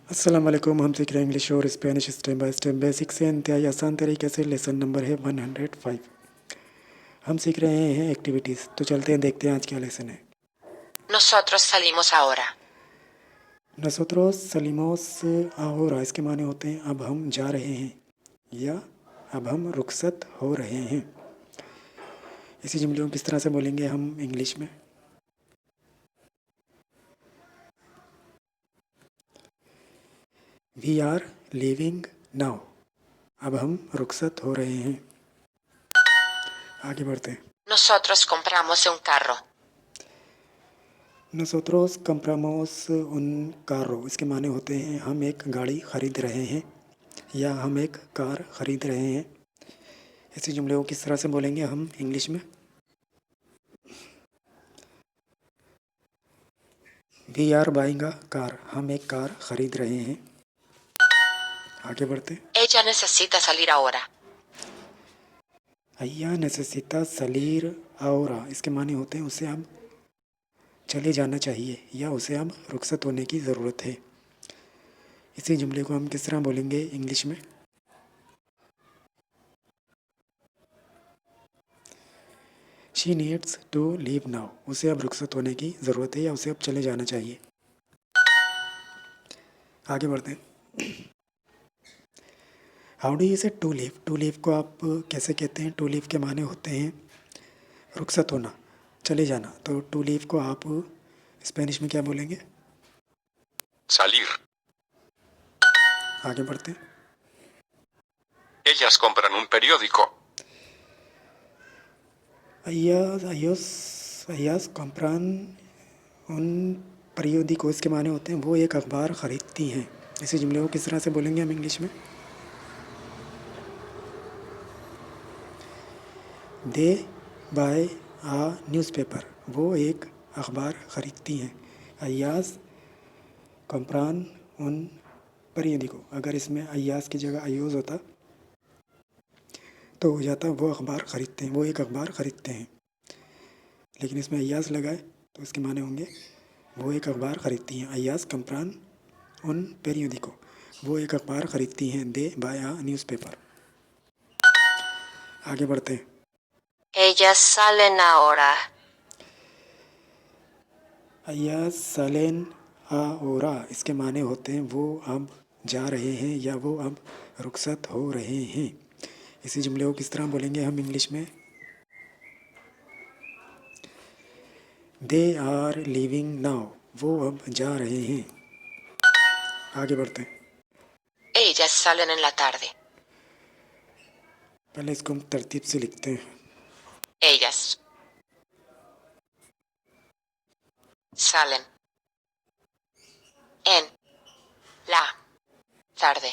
अस्सलाम वालेकुम। हम सीख रहे हैं इंग्लिश और Spanish step by step, basic से इंतहाई आसान तरीके से। लेसन नंबर है 105। हम सीख रहे हैं एक्टिविटीज़। तो चलते हैं, देखते हैं आज क्या लेसन है। Nosotros salimos ahora. नसोत्रोस सलीमोस ahora इसके माने होते हैं अब हम जा रहे हैं या अब हम रुखसत हो रहे हैं। इसी जुमले को किस तरह से बोलेंगे हम इंग्लिश में? We are leaving now. अब हम रुखसत हो रहे हैं। आगे बढ़ते हैं। Nosotros compramos un carro. नसोत्रोस compramos un carro इसके माने होते हैं हम एक गाड़ी खरीद रहे हैं या हम एक कार खरीद रहे हैं। इसी जुमले को किस तरह से बोलेंगे हम इंग्लिश में? We are buying a car. हम एक कार खरीद रहे हैं। आगे बढ़ते हैं। Ella necesita salir ahora. अय्या नेसेसिता सलीर आवरा इसके माने होते हैं उसे अब चले जाना चाहिए या उसे अब रुखसत होने की ज़रूरत है। इसी जुमले को हम किस तरह बोलेंगे इंग्लिश में? She needs to leave now. उसे अब रुखसत होने की ज़रूरत है या उसे अब चले जाना चाहिए। आगे बढ़ते हैं। हाउ डू यू से टू लीव? टू लीव को आप कैसे कहते हैं? टू लीव के माने होते हैं रुखसत होना, चले जाना। तो टू लीव को आप स्पेनिश में क्या बोलेंगे? Salir. आगे बढ़ते हैं। Ellas compran un periódico. Ayyas कॉम्प्रान उन परियोदिको इसके माने होते हैं वो एक अखबार ख़रीदती हैं। इसी जुमले को किस तरह से बोलेंगे हम इंग्लिश में? दे बाय आ न्यूज़पेपर। वो एक अखबार ख़रीदती हैं। अय्यास कॉम्प्रान उन परियोदिको। अगर इसमें अय्यास की जगह अयूज़ होता तो हो जाता वो अखबार ख़रीदते हैं, वो एक अखबार ख़रीदते हैं। लेकिन इसमें अय्यास लगा है तो इसके माने होंगे वो एक अखबार ख़रीदती हैं। अय्यास कम्प्रान उन पेरियोदिको। वो एक अखबार ख़रीदती हैं। दे बाय आ न्यूज़पेपर। आगे बढ़ते हैं। Ellas salen ahora. अय्यास सालेन आ ओरा इसके माने होते हैं वो अब जा रहे हैं या वो अब रुखसत हो रहे हैं। इसी जुमले को किस तरह बोलेंगे हम इंग्लिश में? They are leaving now. वो अब जा रहे हैं। आगे बढ़ते हैं। Ellas salen en la tarde. पहले इसको हम तरतीब से लिखते हैं। Ellas salen en la tarde.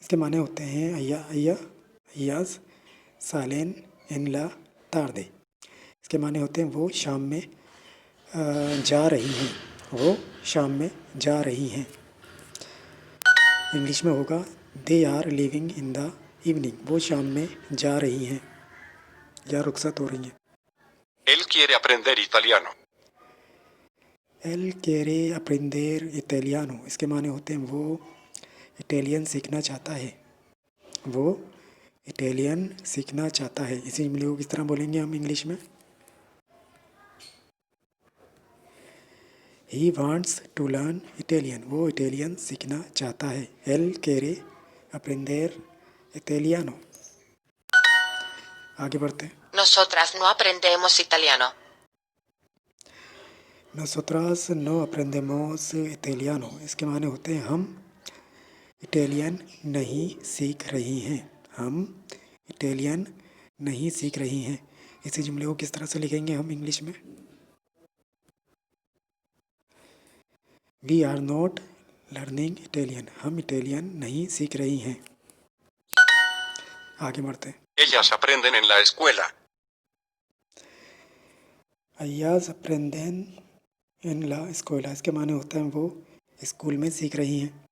इसके माने होते हैं अय्यास सालेन इन ला तारदे। इसके माने होते हैं वो शाम में जा रही हैं। वो शाम में जा रही हैं। इंग्लिश में होगा they are living in the evening. वो शाम में जा रही हैं या रुखसत हो रही हैं। Él quiere aprender italiano. L केरे अप्रेंदेर इटालियानो इसके माने होते हैं वो इटालियन सीखना चाहता है। वो इटालियन सीखना चाहता है। इसी जुमले को किस तरह बोलेंगे हम इंग्लिश में? He wants to learn Italian. वो इटालियन सीखना चाहता है। एल केरे अप्रेंदेर इटालियानो। आगे बढ़ते हैं। Nosotras no aprendemos italiano. Nosotras no aprendemos italiano इसके माने होते हैं हम इटालियन नहीं सीख रही हैं। हम इटालियन नहीं सीख रही हैं। इसी जुमले को किस तरह से लिखेंगे हम इंग्लिश में? We are not learning Italian. हम इटालियन नहीं सीख रही हैं। आगे बढ़ते हैं। Ellas aprenden en la escuela. Ayyaz अप्रेंदेन इन ला स्कूला इसके माने होता है वो स्कूल में सीख रही हैं।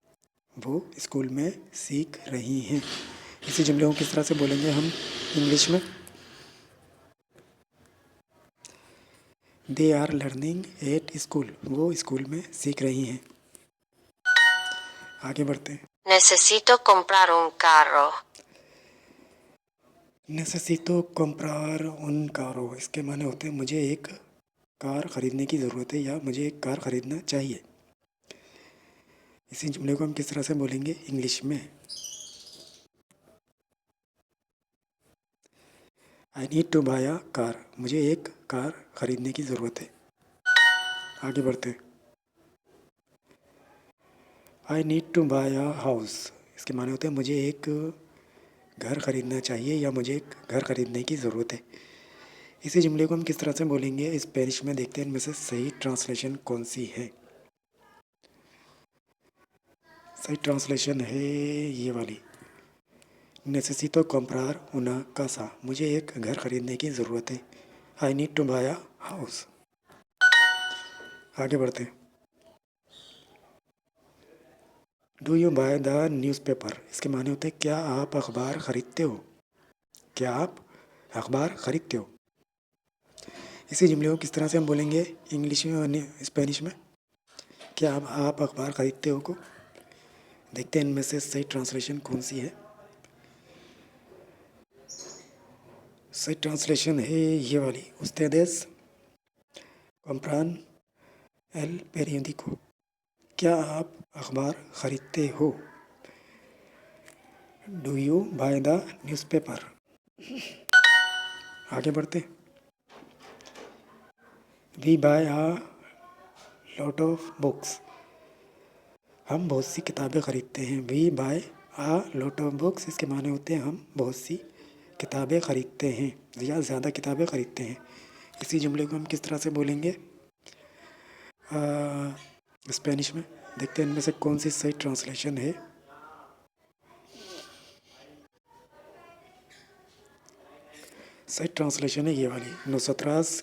वो स्कूल में सीख रही हैं। इसी जुमले को किस तरह से बोलेंगे हम इंग्लिश में? They are learning at school, वो स्कूल में सीख रही हैं। आगे बढ़ते हैं। Necesito comprar un carro. नेसेसितो कंप्रार उन कारो, इसके माने होते हैं मुझे एक कार ख़रीदने की ज़रूरत है या मुझे एक कार ख़रीदना चाहिए। इसी जुमले को हम किस तरह से बोलेंगे इंग्लिश में? I need to buy a car, मुझे एक कार ख़रीदने की ज़रूरत है। आगे बढ़ते हैं। I need to buy a house, इसके माने होते हैं मुझे एक घर ख़रीदना चाहिए या मुझे एक घर ख़रीदने की ज़रूरत है। इसी जुमले को हम किस तरह से बोलेंगे स्पेनिश में? देखते हैं इनमें से सही ट्रांसलेशन कौन सी है। सही ट्रांसलेशन है ये वाली, नेसेसितो कंप्रार उना casa, मुझे एक घर ख़रीदने की ज़रूरत है। I need to buy a house. आगे बढ़ते हैं। Do you buy the newspaper, इसके माने होते हैं क्या आप अखबार ख़रीदते हो? क्या आप अखबार ख़रीदते हो? इसी जुमले को किस तरह से हम बोलेंगे इंग्लिश में और स्पेनिश में? क्या आप अखबार ख़रीदते हो को? देखते हैं इनमें से सही ट्रांसलेशन कौन सी है। सही ट्रांसलेशन है ये वाली, उस्तेदेस कम्प्रान एल पेरियोडिको, क्या आप अखबार ख़रीदते हो? Do you buy the newspaper. आगे बढ़ते। We buy a lot of books, हम बहुत सी किताबें ख़रीदते हैं। We buy a lot of books, इसके माने होते हैं हम बहुत सी किताबें ख़रीदते हैं या ज़्यादा किताबें ख़रीदते हैं। इसी जुमले को हम किस तरह से बोलेंगे स्पेनिश में? देखते हैं इनमें से कौन सी सही ट्रांसलेशन है। सही ट्रांसलेशन है ये वाली, नोसोट्रास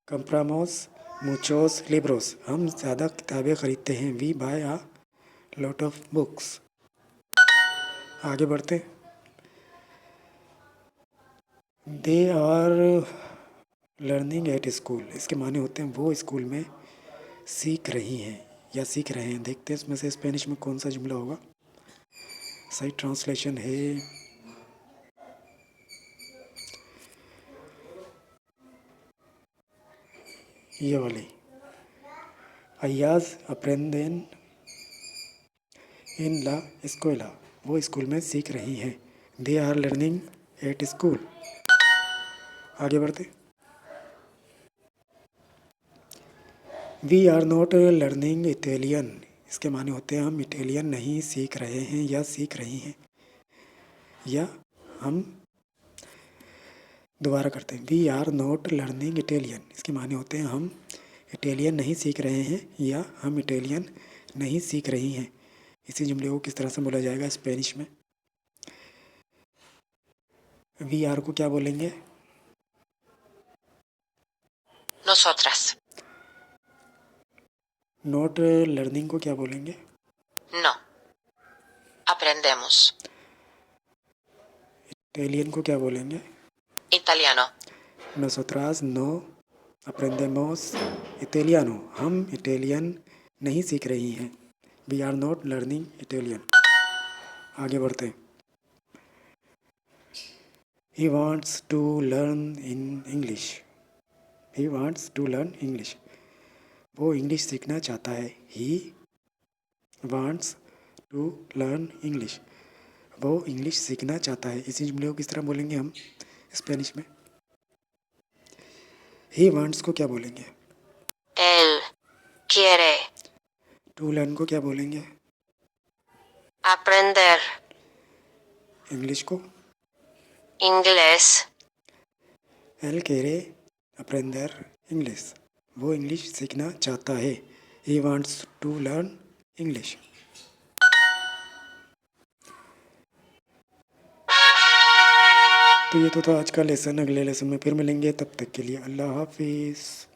compramos muchos libros, हम ज़्यादा किताबें ख़रीदते हैं। We buy a lot of books. आगे बढ़ते। They are learning at school, इसके माने होते हैं वो स्कूल में सीख रही हैं या सीख रहे हैं। देखते हैं इसमें से स्पेनिश में कौन सा जुमला होगा। सही ट्रांसलेशन है ये वाली, अयाज अप्रेंदेन इन ला escuela, वो स्कूल में सीख रही हैं। They are learning at school. आगे बढ़ते। We are not learning Italian, इसके माने होते हैं हम इटालियन नहीं सीख रहे हैं या सीख रही हैं। या हम दोबारा करते हैं, we are not learning Italian, इसके माने होते हैं हम इटालियन नहीं सीख रहे हैं या हम इटालियन नहीं सीख रही हैं। इसी जुमले को किस तरह से बोला जाएगा स्पेनिश में? वी आर को क्या बोलेंगे? Nosotras. नॉट लर्निंग को क्या बोलेंगे? No. Aprendemos. इटालियन को क्या बोलेंगे? Italiano. nosotras no aprendemos italiano, हम इटालियन नहीं सीख रही हैं। We are not learning Italian. आगे बढ़ते हैं। He wants to learn in English, he wants to learn English, वो इंग्लिश सीखना चाहता है। He wants to learn English, वो इंग्लिश सीखना चाहता है। इसी जुमले को किस तरह बोलेंगे हम स्पेनिश में? ही वॉन्ट्स को क्या बोलेंगे? Él quiere टू लर्न को क्या बोलेंगे? aprender इंग्लिश को? inglés. एल quiere aprender इंग्लिश, वो इंग्लिश सीखना चाहता है। He wants to learn English. तो ये तो था आज का लेसन, अगले लेसन में फिर मिलेंगे, तब तक के लिए अल्लाह हाफिज़।